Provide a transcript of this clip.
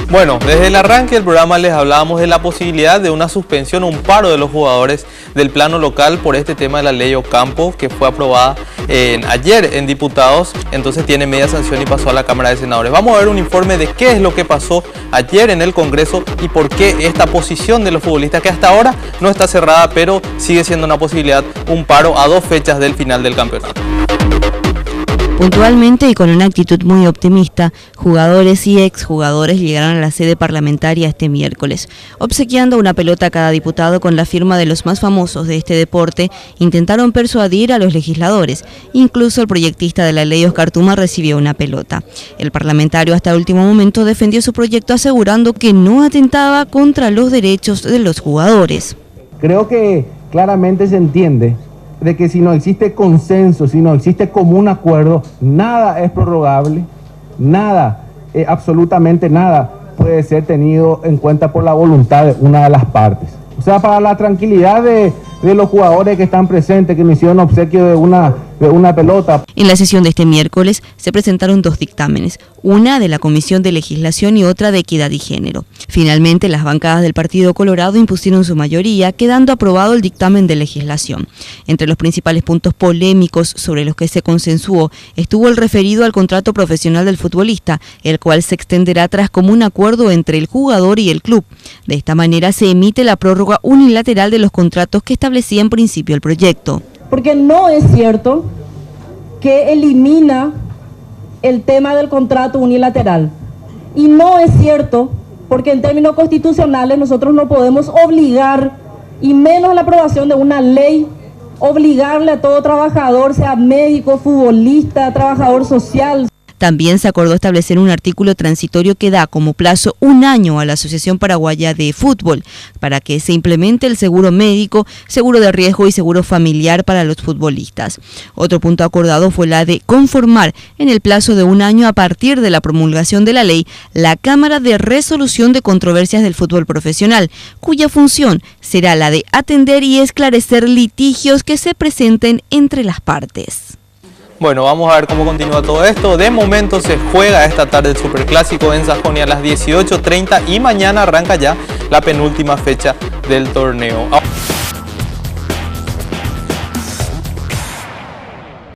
Bueno, desde el arranque del programa les hablábamos de la posibilidad de una suspensión o un paro de los jugadores del plano local por este tema de la ley Ocampo, que fue aprobada ayer en diputados, entonces tiene media sanción y pasó a la Cámara de Senadores. Vamos a ver un informe de qué es lo que pasó ayer en el Congreso y por qué esta posición de los futbolistas, que hasta ahora no está cerrada, pero sigue siendo una posibilidad, un paro a 2 fechas del final del campeonato. Puntualmente y con una actitud muy optimista, jugadores y exjugadores llegaron a la sede parlamentaria este miércoles. Obsequiando una pelota a cada diputado con la firma de los más famosos de este deporte, intentaron persuadir a los legisladores. Incluso el proyectista de la ley, Oscar Tuma, recibió una pelota. El parlamentario hasta el último momento defendió su proyecto asegurando que no atentaba contra los derechos de los jugadores. Creo que claramente se entiende de que si no existe consenso, si no existe común acuerdo, nada es prorrogable, nada, absolutamente nada puede ser tenido en cuenta por la voluntad de una de las partes. O sea, para la tranquilidad de los jugadores que están presentes, que me hicieron obsequio de una pelota. En la sesión de este miércoles se presentaron 2 dictámenes, una de la Comisión de Legislación y otra de Equidad y Género. Finalmente, las bancadas del Partido Colorado impusieron su mayoría, quedando aprobado el dictamen de legislación. Entre los principales puntos polémicos sobre los que se consensuó estuvo el referido al contrato profesional del futbolista, el cual se extenderá tras común acuerdo entre el jugador y el club. De esta manera se emite la prórroga unilateral de los contratos que establecía en principio el proyecto. Porque no es cierto que elimina el tema del contrato unilateral. Y no es cierto porque en términos constitucionales nosotros no podemos obligar, y menos la aprobación de una ley, obligarle a todo trabajador, sea médico, futbolista, trabajador social. También se acordó establecer un artículo transitorio que da como plazo 1 año a la Asociación Paraguaya de Fútbol para que se implemente el seguro médico, seguro de riesgo y seguro familiar para los futbolistas. Otro punto acordado fue la de conformar en el plazo de 1 año a partir de la promulgación de la ley la Cámara de Resolución de Controversias del Fútbol Profesional, cuya función será la de atender y esclarecer litigios que se presenten entre las partes. Bueno, vamos a ver cómo continúa todo esto. De momento se juega esta tarde el Superclásico en Sajonia a las 18:30 y mañana arranca ya la penúltima fecha del torneo.